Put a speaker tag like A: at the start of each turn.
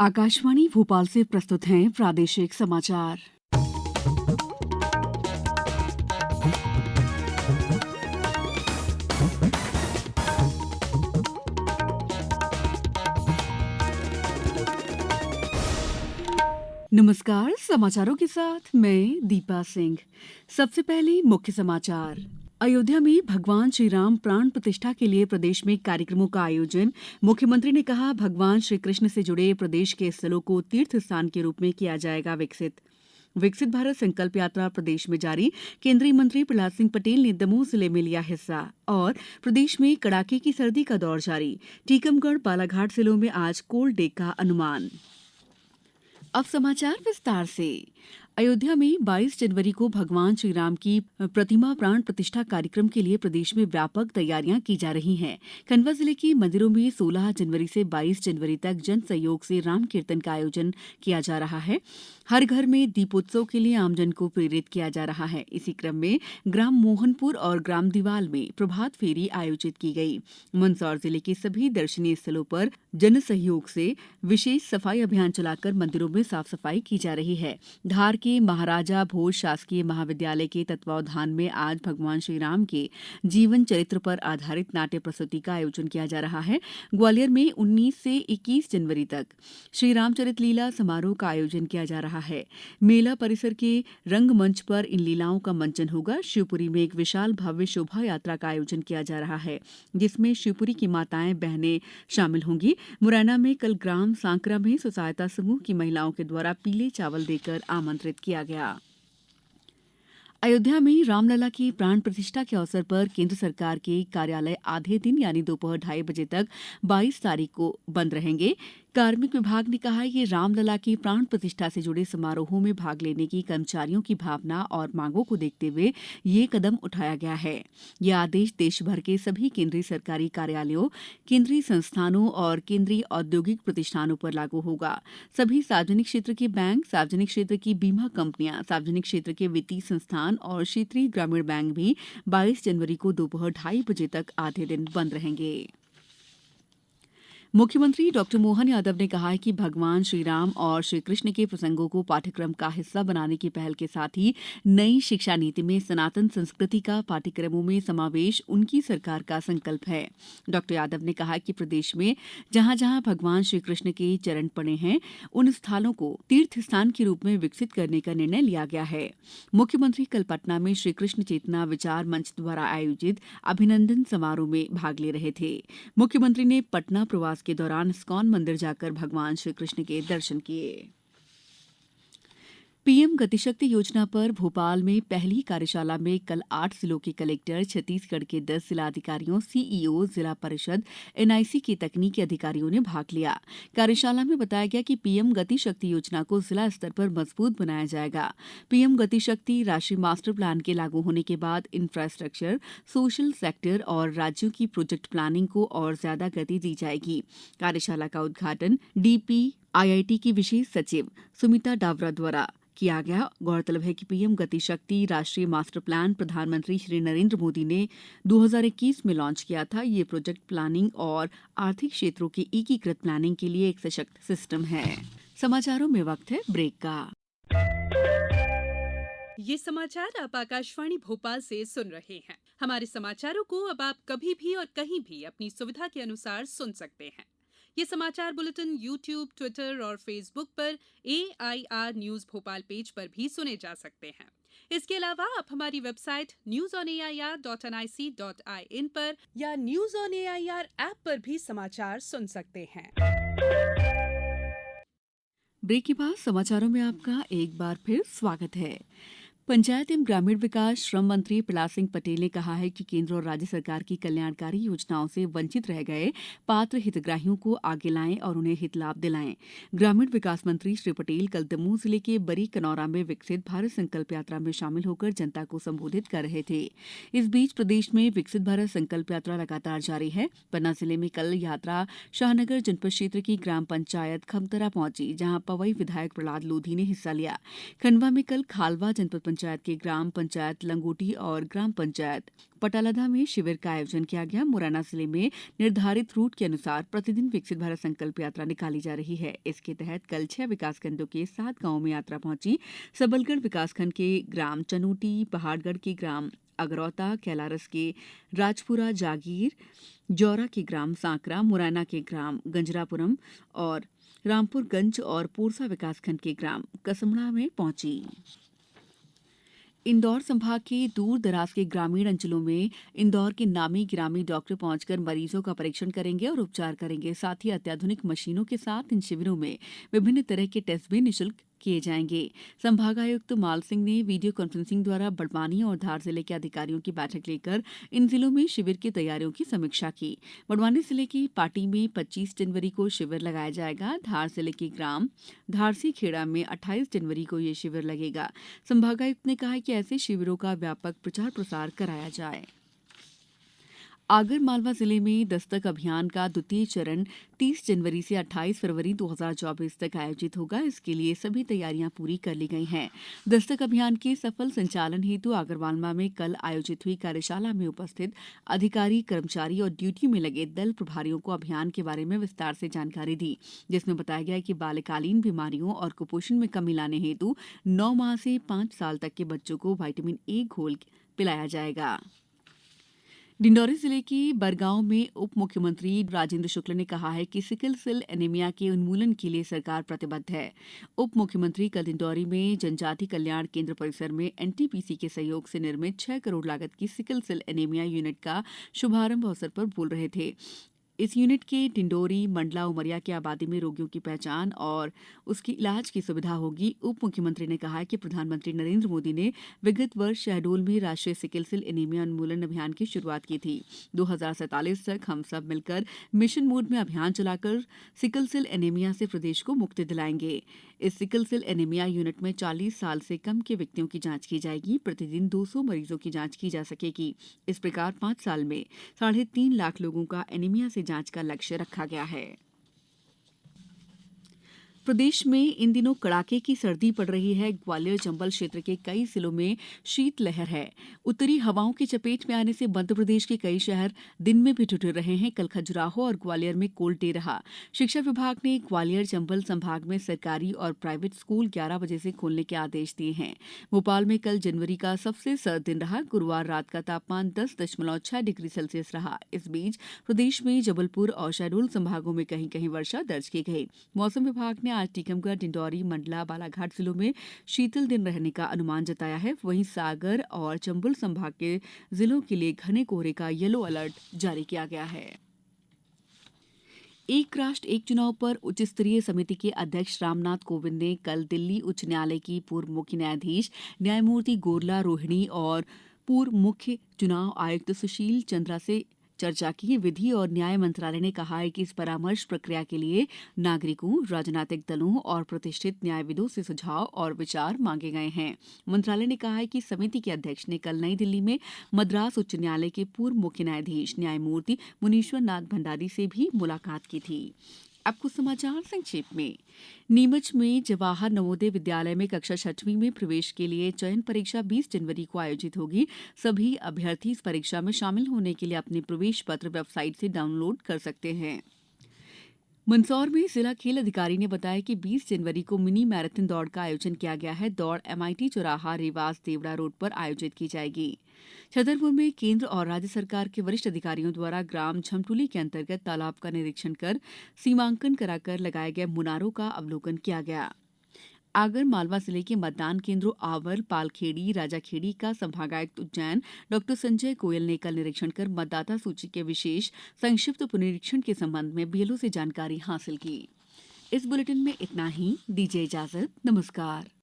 A: आकाशवाणी भोपाल से प्रस्तुत हैं प्रादेशिक समाचार। नमस्कार, समाचारों के साथ मैं दीपा सिंह। सबसे पहले मुख्य समाचार। अयोध्या में भगवान श्री राम प्राण प्रतिष्ठा के लिए प्रदेश में कार्यक्रमों का आयोजन। मुख्यमंत्री ने कहा, भगवान श्री कृष्ण से जुड़े प्रदेश के स्थलों को तीर्थ स्थान के रूप में किया जाएगा विकसित। विकसित भारत संकल्प यात्रा प्रदेश में जारी। केंद्रीय मंत्री प्रहलाद सिंह पटेल ने दमोह जिले में लिया हिस्सा। और प्रदेश में कड़ाके की सर्दी का दौर जारी। टीकमगढ़, बालाघाट जिलों में आज कोल्ड डे का अनुमान। अब समाचार विस्तार से। अयोध्या में 22 जनवरी को भगवान श्री राम की प्रतिमा प्राण प्रतिष्ठा कार्यक्रम के लिए प्रदेश में व्यापक तैयारियां की जा रही हैं। खंडवा जिले के मंदिरों में 16 जनवरी से 22 जनवरी तक जन सहयोग से राम कीर्तन का आयोजन किया जा रहा है। हर घर में दीपोत्सव के लिए आमजन को प्रेरित किया जा रहा है। इसी क्रम में ग्राम मोहनपुर और ग्राम दीवाल में प्रभात फेरी आयोजित की गई। मंदसौर जिले के सभी दर्शनीय स्थलों पर जन सहयोग से विशेष सफाई अभियान चलाकर मंदिरों में साफ सफाई की जा रही है। धार के महाराजा भोज शासकीय महाविद्यालय के तत्वावधान में आज भगवान श्री राम के जीवन चरित्र पर आधारित नाट्य प्रस्तुति का आयोजन किया जा रहा है। ग्वालियर में 19 से 21 जनवरी तक श्री रामचरित लीला समारोह का आयोजन किया जा रहा है। मेला परिसर के रंगमंच पर इन लीलाओं का मंचन होगा। शिवपुरी में एक विशाल भव्य शोभा यात्रा का आयोजन किया जा रहा है, जिसमें शिवपुरी की माताएं बहनें शामिल होंगी। मुरैना में कल ग्राम सांकरा में स्व सहायता समूह की महिलाओं के द्वारा पीले चावल देकर आमंत्रित किया गया। अयोध्या में रामलला की प्राण प्रतिष्ठा के अवसर पर केंद्र सरकार के कार्यालय आधे दिन यानी दोपहर 2:30 बजे तक 22 तारीख को बंद रहेंगे। कार्मिक विभाग ने कहा है कि रामलला की प्राण प्रतिष्ठा से जुड़े समारोहों में भाग लेने की कर्मचारियों की भावना और मांगों को देखते हुए ये कदम उठाया गया है। यह आदेश देश भर के सभी केंद्रीय सरकारी कार्यालयों, केंद्रीय संस्थानों और केंद्रीय औद्योगिक प्रतिष्ठानों पर लागू होगा। सभी सार्वजनिक क्षेत्र के बैंक, सार्वजनिक क्षेत्र की बीमा कंपनियां, सार्वजनिक क्षेत्र के वित्तीय संस्थान और क्षेत्रीय ग्रामीण बैंक भी 22 जनवरी को दोपहर 2:30 बजे तक आधे दिन बंद रहेंगे। मुख्यमंत्री डॉक्टर मोहन यादव ने कहा है कि भगवान श्री राम और श्री कृष्ण के प्रसंगों को पाठ्यक्रम का हिस्सा बनाने की पहल के साथ ही नई शिक्षा नीति में सनातन संस्कृति का पाठ्यक्रमों में समावेश उनकी सरकार का संकल्प है। डॉक्टर यादव ने कहा कि प्रदेश में जहां जहां भगवान श्री कृष्ण के चरण पड़े हैं, उन स्थानों को तीर्थ स्थान के रूप में विकसित करने का निर्णय लिया गया है। मुख्यमंत्री कल पटना में श्री कृष्ण चेतना विचार मंच द्वारा आयोजित अभिनंदन समारोह में भाग ले रहे थे। मुख्यमंत्री ने पटना प्रवास के दौरान इस्कॉन मंदिर जाकर भगवान श्री कृष्ण के दर्शन किए। पीएम गतिशक्ति योजना पर भोपाल में पहली कार्यशाला में कल 8 जिलों के कलेक्टर, छत्तीसगढ़ के 10 जिलाधिकारियों, सीईओ, जिला परिषद, एनआईसी के तकनीकी अधिकारियों ने भाग लिया। कार्यशाला में बताया गया कि पीएम गतिशक्ति योजना को जिला स्तर पर मजबूत बनाया जाएगा। पीएम गतिशक्ति राष्ट्रीय मास्टर प्लान के लागू होने के बाद इंफ्रास्ट्रक्चर, सोशल सेक्टर और राज्यों की प्रोजेक्ट प्लानिंग को और ज्यादा गति दी जाएगी। कार्यशाला का उद्घाटन डीपीआईआईटी की विशेष सचिव सुमिता डावरा द्वारा किया गया। गौरतलब है कि पीएम गति शक्ति राष्ट्रीय मास्टर प्लान प्रधानमंत्री श्री नरेंद्र मोदी ने 2021 में लॉन्च किया था। ये प्रोजेक्ट प्लानिंग और आर्थिक क्षेत्रों की एकीकृत प्लानिंग के लिए एक सशक्त सिस्टम है। समाचारों में वक्त है ब्रेक का।
B: ये समाचार आप आकाशवाणी भोपाल से सुन रहे हैं। हमारे समाचारों को अब आप कभी भी और कहीं भी अपनी सुविधा के अनुसार सुन सकते हैं। ये समाचार बुलेटिन YouTube, ट्विटर और फेसबुक पर AIR न्यूज भोपाल पेज पर भी सुने जा सकते हैं। इसके अलावा आप हमारी वेबसाइट newsonair.nic.in पर या न्यूज ऑन एआईआर ऐप पर भी समाचार सुन सकते हैं।
A: ब्रेक के बाद समाचारों में आपका एक बार फिर स्वागत है। पंचायत एवं ग्रामीण विकास श्रम मंत्री प्रहलाद सिंह पटेल ने कहा है कि केंद्र और राज्य सरकार की कल्याणकारी योजनाओं से वंचित रह गए पात्र हितग्राहियों को आगे लाएं और उन्हें हित लाभ दिलाएं। ग्रामीण विकास मंत्री श्री पटेल कल दमोह जिले के बरी कनौरा में विकसित भारत संकल्प यात्रा में शामिल होकर जनता को संबोधित कर रहे थे। इस बीच प्रदेश में विकसित भारत संकल्प यात्रा लगातार जारी है। पन्ना जिले में कल यात्रा शाहनगर जनपद क्षेत्र की ग्राम पंचायत खमतरा पहुंची, जहां पवई विधायक प्रहलाद लोधी ने हिस्सा लिया। खंडवा में कल खालवा जनपद पंचायत के ग्राम पंचायत लंगोटी और ग्राम पंचायत पटालदा में शिविर का आयोजन किया गया। मुरैना जिले में निर्धारित रूट के अनुसार प्रतिदिन विकसित भारत संकल्प यात्रा निकाली जा रही है। इसके तहत कल 6 विकासखंडों के 7 गांवों में यात्रा पहुंची। सबलगढ़ विकासखंड के ग्राम चनोटी, पहाड़गढ़ के ग्राम अगरौता, कैलारस के राजपुरा जागीर, जौरा के ग्राम सांकरा, मुरैना के ग्राम गंजरापुरम और रामपुरगंज और पोरसा विकासखंड के ग्राम कसमड़ा में पहुंची। इंदौर संभाग के दूर दराज के ग्रामीण अंचलों में इंदौर के नामी गिरामी डॉक्टर पहुंचकर मरीजों का परीक्षण करेंगे और उपचार करेंगे। साथ ही अत्याधुनिक मशीनों के साथ इन शिविरों में विभिन्न तरह के टेस्ट भी निःशुल्क किए जाएंगे। संभागायुक्त माल सिंह ने वीडियो कॉन्फ्रेंसिंग द्वारा बड़वानी और धार जिले के अधिकारियों की बैठक लेकर इन जिलों में शिविर की तैयारियों की समीक्षा की। बड़वानी जिले की पाटी में 25 जनवरी को शिविर लगाया जाएगा। धार जिले के ग्राम धारसी खेड़ा में 28 जनवरी को ये शिविर लगेगा। संभागायुक्त ने कहा कि ऐसे शिविरों का व्यापक प्रचार प्रसार कराया जाए। आगर मालवा जिले में दस्तक अभियान का द्वितीय चरण 30 जनवरी से 28 फरवरी 2024 तक आयोजित होगा। इसके लिए सभी तैयारियां पूरी कर ली गई हैं। दस्तक अभियान के सफल संचालन हेतु आगरमालवा में कल आयोजित हुई कार्यशाला में उपस्थित अधिकारी, कर्मचारी और ड्यूटी में लगे दल प्रभारियों को अभियान के बारे में विस्तार से जानकारी दी, जिसमें बताया गया कि बाल्यकालीन बीमारियों और कुपोषण में कमी लाने हेतु 9 माह से 5 साल तक के बच्चों को विटामिन ए घोल पिलाया जाएगा। डिंडौरी जिले के बरगांव में उप मुख्यमंत्री राजेंद्र शुक्ल ने कहा है कि सिकल सेल एनीमिया के उन्मूलन के लिए सरकार प्रतिबद्ध है। उप मुख्यमंत्री कल डिंडौरी में जनजाति कल्याण केंद्र परिसर में एनटीपीसी के सहयोग से निर्मित 6 करोड़ लागत की सिकल सेल एनीमिया यूनिट का शुभारंभ अवसर पर बोल रहे थे। इस यूनिट के डिंडोरी, मंडला, उमरिया की आबादी में रोगियों की पहचान और उसकी इलाज की सुविधा होगी। उप मुख्यमंत्री ने कहा कि प्रधानमंत्री नरेंद्र मोदी ने विगत वर्ष शहडोल में राष्ट्रीय सिकल सेल एनीमिया उन्मूलन अभियान की शुरुआत की थी। 2047 तक हम सब मिलकर मिशन मोड में अभियान चलाकर सिकल सेल एनीमिया से प्रदेश को मुक्ति दिलाएंगे। इस सिकल सेल एनीमिया यूनिट में 40 साल से कम के व्यक्तियों की जांच की जाएगी। प्रतिदिन 200 मरीजों की जांच की जा सकेगी। इस प्रकार 5 साल में 3.5 लाख लोगों का एनीमिया से जांच का लक्ष्य रखा गया है। प्रदेश में इन दिनों कड़ाके की सर्दी पड़ रही है। ग्वालियर चंबल क्षेत्र के कई जिलों में शीतलहर है। उत्तरी हवाओं की चपेट में आने से मध्य प्रदेश के कई शहर दिन में भी ठिठुर रहे हैं। कल खजुराहो और ग्वालियर में कोल्ड डे रहा। शिक्षा विभाग ने ग्वालियर चंबल संभाग में सरकारी और प्राइवेट स्कूल 11 बजे से खोलने के आदेश दिए हैं। भोपाल में कल जनवरी का सबसे सर्द दिन रहा। गुरुवार रात का तापमान 10.6 डिग्री सेल्सियस रहा। इस बीच प्रदेश में जबलपुर और शहडोल संभागों में कहीं कहीं वर्षा दर्ज की गई। मौसम विभाग ने आज टीकमगढ़, डिंडौरी, मंडला, बालाघाट जिलों में शीतल दिन रहने का अनुमान जताया है। वहीं सागर और चंबल संभाग के जिलों के लिए घने कोहरे का येलो अलर्ट जारी किया गया है। एक राष्ट्र एक चुनाव पर उच्च स्तरीय समिति के अध्यक्ष रामनाथ कोविंद ने कल दिल्ली उच्च न्यायालय की पूर्व मुख्य न्यायाधीश न्यायमूर्ति गोरला रोहिणी और पूर्व मुख्य चुनाव आयुक्त सुशील चंद्रा से चर्चा की। विधि और न्याय मंत्रालय ने कहा है कि इस परामर्श प्रक्रिया के लिए नागरिकों, राजनीतिक दलों और प्रतिष्ठित न्यायविदों से सुझाव और विचार मांगे गए हैं। मंत्रालय ने कहा है कि समिति के अध्यक्ष ने कल नई दिल्ली में मद्रास उच्च न्यायालय के पूर्व मुख्य न्यायाधीश न्यायमूर्ति मुनीश्वर नाथ भंडारी से भी मुलाकात की थी। अब कुछ समाचार संक्षेप में। नीमच में जवाहर नवोदय विद्यालय में कक्षा 6वीं में प्रवेश के लिए चयन परीक्षा 20 जनवरी को आयोजित होगी। सभी अभ्यर्थी इस परीक्षा में शामिल होने के लिए अपने प्रवेश पत्र वेबसाइट से डाउनलोड कर सकते हैं। मंदसौर में जिला खेल अधिकारी ने बताया कि 20 जनवरी को मिनी मैराथन दौड़ का आयोजन किया गया है। दौड़ एमआईटी चौराहा, रेवास, देवड़ा रोड पर आयोजित की जाएगी। छतरपुर में केंद्र और राज्य सरकार के वरिष्ठ अधिकारियों द्वारा ग्राम झमटुली के अंतर्गत तालाब का निरीक्षण कर सीमांकन कराकर लगाए गए मुनारों का अवलोकन किया गया। आगर मालवा जिले के मतदान केंद्रों आवर, पालखेड़ी, राजाखेड़ी का संभागायुक्त उज्जैन डॉ संजय गोयल ने कल निरीक्षण कर मतदाता सूची के विशेष संक्षिप्त पुनरीक्षण के संबंध में बीएलओ से जानकारी हासिल की। इस बुलेटिन में इतना ही। दीजिए इजाजत। नमस्कार।